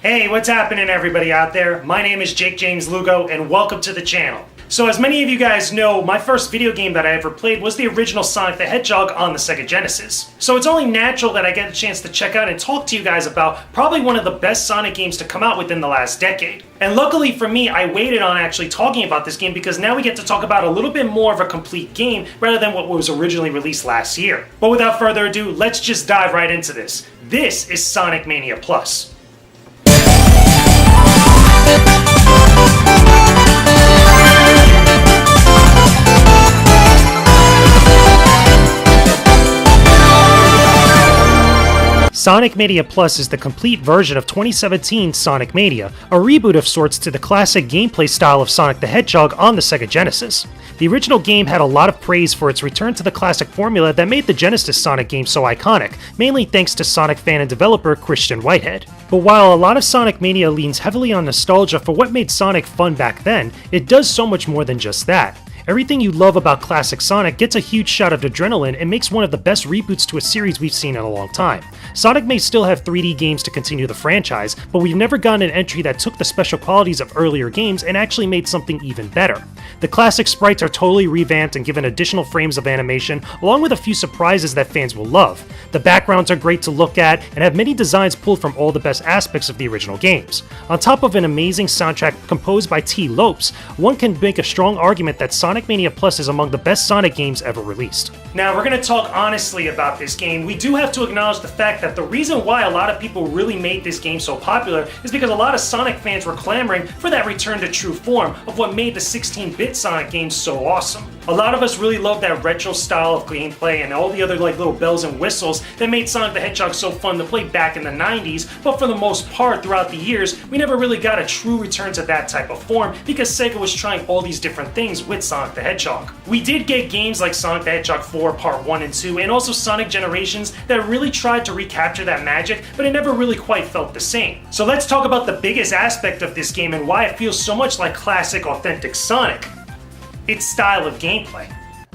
Hey, what's happening everybody out there? My name is Jakejames Lugo and welcome to the channel. So as many of you guys know, my first video game that I ever played was the original Sonic the Hedgehog on the SEGA Genesis. So it's only natural that I get a chance to check out and talk to you guys about probably one of the best Sonic games to come out within the last decade. And luckily for me, I waited on actually talking about this game because now we get to talk about a little bit more of a complete game rather than what was originally released last year. But without further ado, let's just dive right into this. This is Sonic Mania Plus. Sonic Mania Plus is the complete version of 2017 Sonic Mania, a reboot of sorts to the classic gameplay style of Sonic the Hedgehog on the SEGA Genesis. The original game had a lot of praise for its return to the classic formula that made the Genesis Sonic game so iconic, mainly thanks to Sonic fan and developer Christian Whitehead. But while a lot of Sonic Mania leans heavily on nostalgia for what made Sonic fun back then, it does so much more than just that. Everything you love about classic Sonic gets a huge shot of adrenaline and makes one of the best reboots to a series we've seen in a long time. Sonic may still have 3D games to continue the franchise, but we've never gotten an entry that took the special qualities of earlier games and actually made something even better. The classic sprites are totally revamped and given additional frames of animation, along with a few surprises that fans will love. The backgrounds are great to look at and have many designs pulled from all the best aspects of the original games. On top of an amazing soundtrack composed by T. Lopes, one can make a strong argument that Sonic Mania Plus is among the best Sonic games ever released. Now, we're going to talk honestly about this game. We do have to acknowledge the fact that the reason why a lot of people really made this game so popular is because a lot of Sonic fans were clamoring for that return to true form of what made the 16-bit Sonic games so awesome. A lot of us really love that retro style of gameplay and all the other little bells and whistles that made Sonic the Hedgehog so fun to play back in the 90s, but for the most part throughout the years, we never really got a true return to that type of form because SEGA was trying all these different things with Sonic the Hedgehog. We did get games like Sonic the Hedgehog 4 Part 1 and 2 and also Sonic Generations that really tried to recapture that magic, but it never really quite felt the same. So let's talk about the biggest aspect of this game and why it feels so much like classic, authentic Sonic. Its style of gameplay.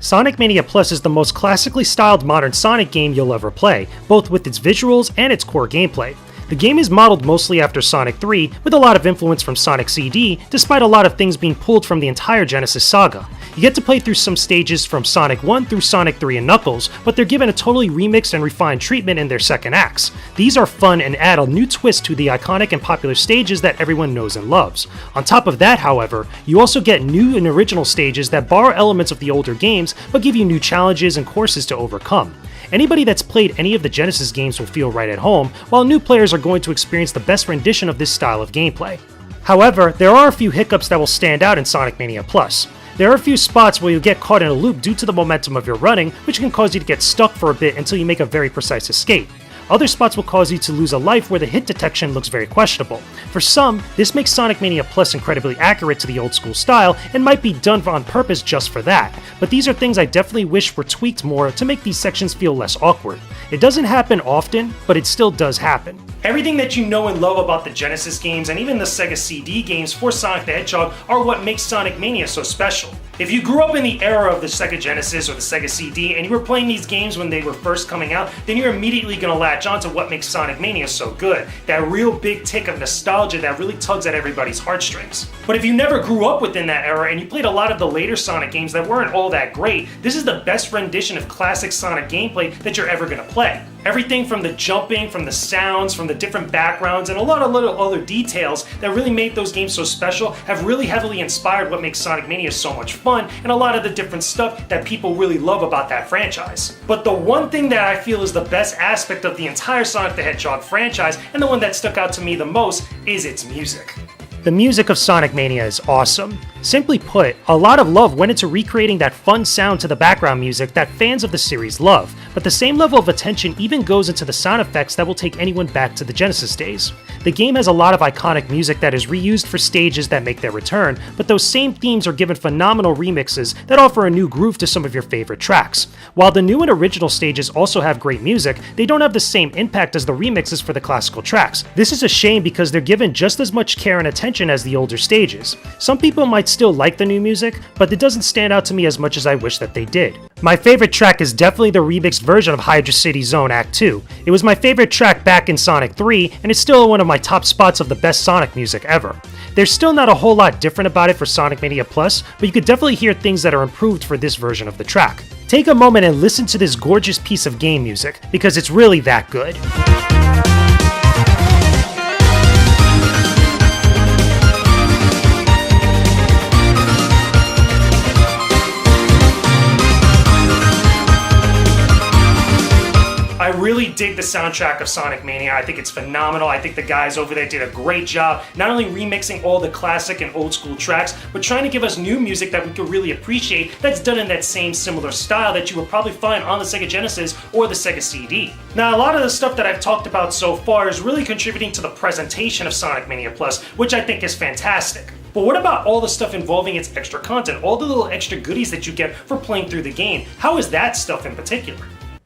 Sonic Mania Plus is the most classically styled modern Sonic game you'll ever play, both with its visuals and its core gameplay. The game is modeled mostly after Sonic 3, with a lot of influence from Sonic CD, despite a lot of things being pulled from the entire Genesis saga. You get to play through some stages from Sonic 1 through Sonic 3 and Knuckles, but they're given a totally remixed and refined treatment in their second acts. These are fun and add a new twist to the iconic and popular stages that everyone knows and loves. On top of that, however, you also get new and original stages that borrow elements of the older games, but give you new challenges and courses to overcome. Anybody that's played any of the Genesis games will feel right at home, while new players are going to experience the best rendition of this style of gameplay. However, there are a few hiccups that will stand out in Sonic Mania Plus. There are a few spots where you'll get caught in a loop due to the momentum of your running, which can cause you to get stuck for a bit until you make a very precise escape. Other spots will cause you to lose a life where the hit detection looks very questionable. For some, this makes Sonic Mania Plus incredibly accurate to the old school style and might be done on purpose just for that, but these are things I definitely wish were tweaked more to make these sections feel less awkward. It doesn't happen often, but it still does happen. Everything that you know and love about the Genesis games and even the SEGA CD games for Sonic the Hedgehog are what makes Sonic Mania so special. If you grew up in the era of the SEGA Genesis or the SEGA CD and you were playing these games when they were first coming out, then you're immediately going to latch on to what makes Sonic Mania so good. That real big tick of nostalgia that really tugs at everybody's heartstrings. But if you never grew up within that era and you played a lot of the later Sonic games that weren't all that great, this is the best rendition of classic Sonic gameplay that you're ever going to play. Everything from the jumping, from the sounds, from the different backgrounds, and a lot of little other details that really made those games so special have really heavily inspired what makes Sonic Mania so much fun and a lot of the different stuff that people really love about that franchise. But the one thing that I feel is the best aspect of the entire Sonic the Hedgehog franchise, and the one that stuck out to me the most, is its music. The music of Sonic Mania is awesome. Simply put, a lot of love went into recreating that fun sound to the background music that fans of the series love, but the same level of attention even goes into the sound effects that will take anyone back to the Genesis days. The game has a lot of iconic music that is reused for stages that make their return, but those same themes are given phenomenal remixes that offer a new groove to some of your favorite tracks. While the new and original stages also have great music, they don't have the same impact as the remixes for the classical tracks. This is a shame because they're given just as much care and attention as the older stages. Some people might still like the new music, but it doesn't stand out to me as much as I wish that they did. My favorite track is definitely the remixed version of Hydra City Zone Act 2. It was my favorite track back in Sonic 3, and it's still one of my top spots of the best Sonic music ever. There's still not a whole lot different about it for Sonic Mania Plus, but you could definitely hear things that are improved for this version of the track. Take a moment and listen to this gorgeous piece of game music, because it's really that good. I really dig the soundtrack of Sonic Mania. I think it's phenomenal. I think the guys over there did a great job, not only remixing all the classic and old school tracks, but trying to give us new music that we could really appreciate that's done in that same similar style that you will probably find on the Sega Genesis or the Sega CD. Now, a lot of the stuff that I've talked about so far is really contributing to the presentation of Sonic Mania Plus, which I think is fantastic. But what about all the stuff involving its extra content, all the little extra goodies that you get for playing through the game? How is that stuff in particular?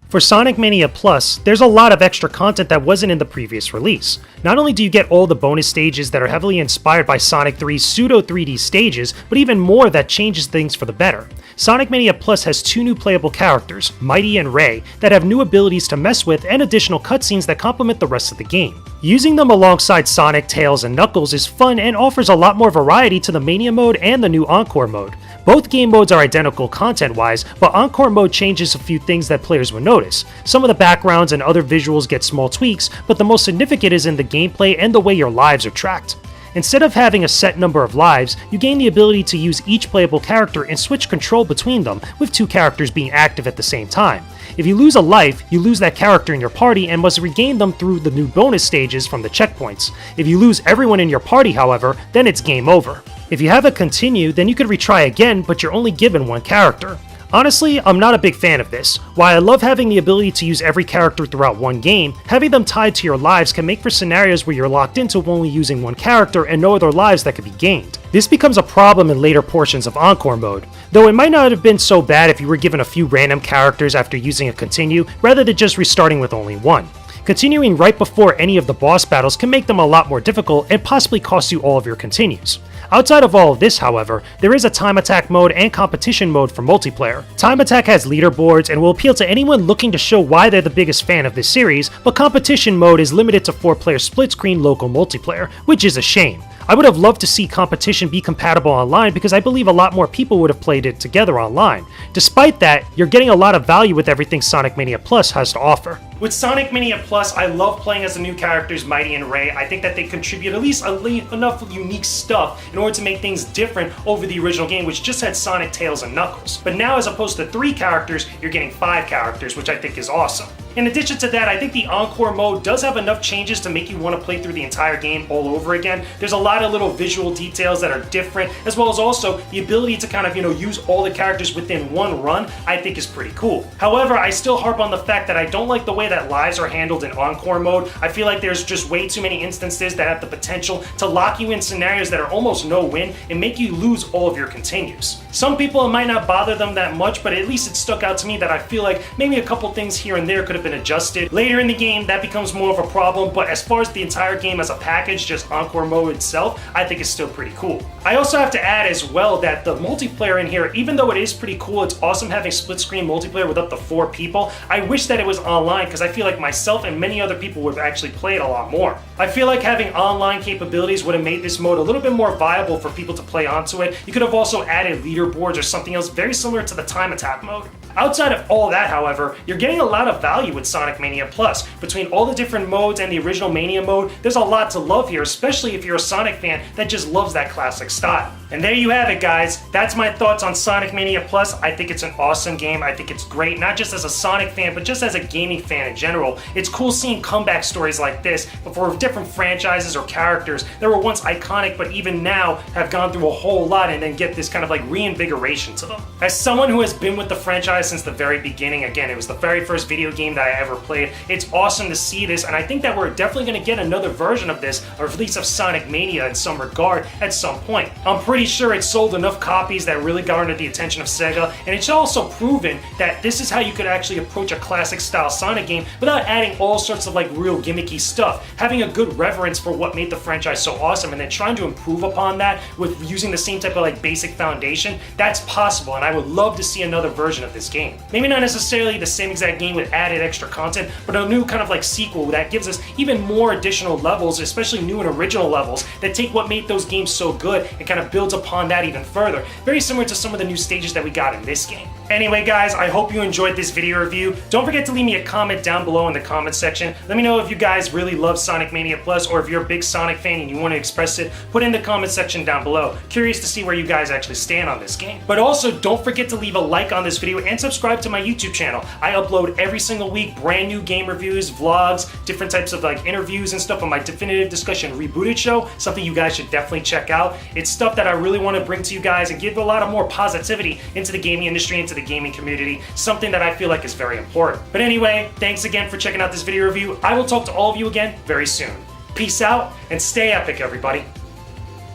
For Sonic Mania Plus, there's a lot of extra content that wasn't in the previous release. Not only do you get all the bonus stages that are heavily inspired by Sonic 3's pseudo 3D stages, but even more that changes things for the better. Sonic Mania Plus has 2 new playable characters, Mighty and Ray, that have new abilities to mess with and additional cutscenes that complement the rest of the game. Using them alongside Sonic, Tails, and Knuckles is fun and offers a lot more variety to the Mania mode and the new Encore mode. Both game modes are identical content-wise, but Encore mode changes a few things that players will notice. Some of the backgrounds and other visuals get small tweaks, but the most significant is in the gameplay and the way your lives are tracked. Instead of having a set number of lives, you gain the ability to use each playable character and switch control between them, with 2 characters being active at the same time. If you lose a life, you lose that character in your party and must regain them through the new bonus stages from the checkpoints. If you lose everyone in your party, however, then it's game over. If you have a continue, then you could retry again, but you're only given 1 character. Honestly, I'm not a big fan of this. While I love having the ability to use every character throughout one game, having them tied to your lives can make for scenarios where you're locked into only using 1 character and no other lives that could be gained. This becomes a problem in later portions of Encore mode, though it might not have been so bad if you were given a few random characters after using a continue, rather than just restarting with only 1. Continuing right before any of the boss battles can make them a lot more difficult and possibly cost you all of your continues. Outside of all of this, however, there is a time attack mode and competition mode for multiplayer. Time attack has leaderboards and will appeal to anyone looking to show why they're the biggest fan of this series, but competition mode is limited to 4-player split-screen local multiplayer, which is a shame. I would have loved to see competition be compatible online because I believe a lot more people would have played it together online. Despite that, you're getting a lot of value with everything Sonic Mania Plus has to offer. With Sonic Mania Plus, I love playing as the new characters Mighty and Ray. I think that they contribute at least enough unique stuff in order to make things different over the original game, which just had Sonic, Tails, and Knuckles. But now, as opposed to 3 characters, you're getting 5 characters, which I think is awesome. In addition to that, I think the Encore mode does have enough changes to make you want to play through the entire game all over again. There's a lot of little visual details that are different, as well as also the ability to kind of, use all the characters within one run, I think is pretty cool. However, I still harp on the fact that I don't like the way that lives are handled in Encore mode. I feel like there's just way too many instances that have the potential to lock you in scenarios that are almost no-win and make you lose all of your continues. Some people, it might not bother them that much, but at least it stuck out to me that I feel like maybe a couple things here and there could have been adjusted. Later in the game, that becomes more of a problem, but as far as the entire game as a package, just Encore mode itself, I think is still pretty cool. I also have to add as well that the multiplayer in here, even though it is pretty cool, it's awesome having split-screen multiplayer with up to 4 people, I wish that it was online because I feel like myself and many other people would have actually played a lot more. I feel like having online capabilities would have made this mode a little bit more viable for people to play onto it. You could have also added leaderboards or something else very similar to the time attack mode. Outside of all that, however, you're getting a lot of value with Sonic Mania Plus. Between all the different modes and the original Mania mode, there's a lot to love here, especially if you're a Sonic fan that just loves that classic style. And there you have it, guys. That's my thoughts on Sonic Mania Plus. I think it's an awesome game. I think it's great, not just as a Sonic fan, but just as a gaming fan in general. It's cool seeing comeback stories like this, but for different franchises or characters that were once iconic, but even now have gone through a whole lot and then get this kind of like reinvigoration to them. As someone who has been with the franchise since the very beginning, again, it was the very first video game that I ever played, it's awesome to see this, and I think that we're definitely going to get another version of this, or at least of Sonic Mania in some regard, at some point. I'm pretty pretty sure it sold enough copies that really garnered the attention of SEGA, and it's also proven that this is how you could actually approach a classic style Sonic game without adding all sorts of like real gimmicky stuff. Having a good reverence for what made the franchise so awesome and then trying to improve upon that with using the same type of like basic foundation, that's possible, and I would love to see another version of this game. Maybe not necessarily the same exact game with added extra content, but a new kind of like sequel that gives us even more additional levels, especially new and original levels that take what made those games so good and kind of builds upon that even further. Very similar to some of the new stages that we got in this game. Anyway guys, I hope you enjoyed this video review. Don't forget to leave me a comment down below in the comment section. Let me know if you guys really love Sonic Mania Plus, or if you're a big Sonic fan and you want to express it, put it in the comment section down below. Curious to see where you guys actually stand on this game. But also, don't forget to leave a like on this video and subscribe to my YouTube channel. I upload every single week brand new game reviews, vlogs, different types of like interviews and stuff on my Definitive Discussion Rebooted show, something you guys should definitely check out. It's stuff that I really want to bring to you guys and give a lot of more positivity into the gaming industry, into the gaming community, something that I feel like is very important. But anyway, thanks again for checking out this video review. I will talk to all of you again very soon. Peace out and stay epic, everybody.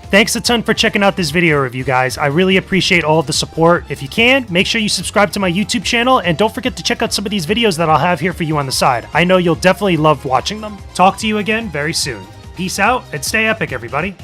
Thanks a ton for checking out this video review, guys. I really appreciate all of the support. If you can, make sure you subscribe to my YouTube channel, and don't forget to check out some of these videos that I'll have here for you on the side. I know you'll definitely love watching them. Talk to you again very soon. Peace out and stay epic, everybody.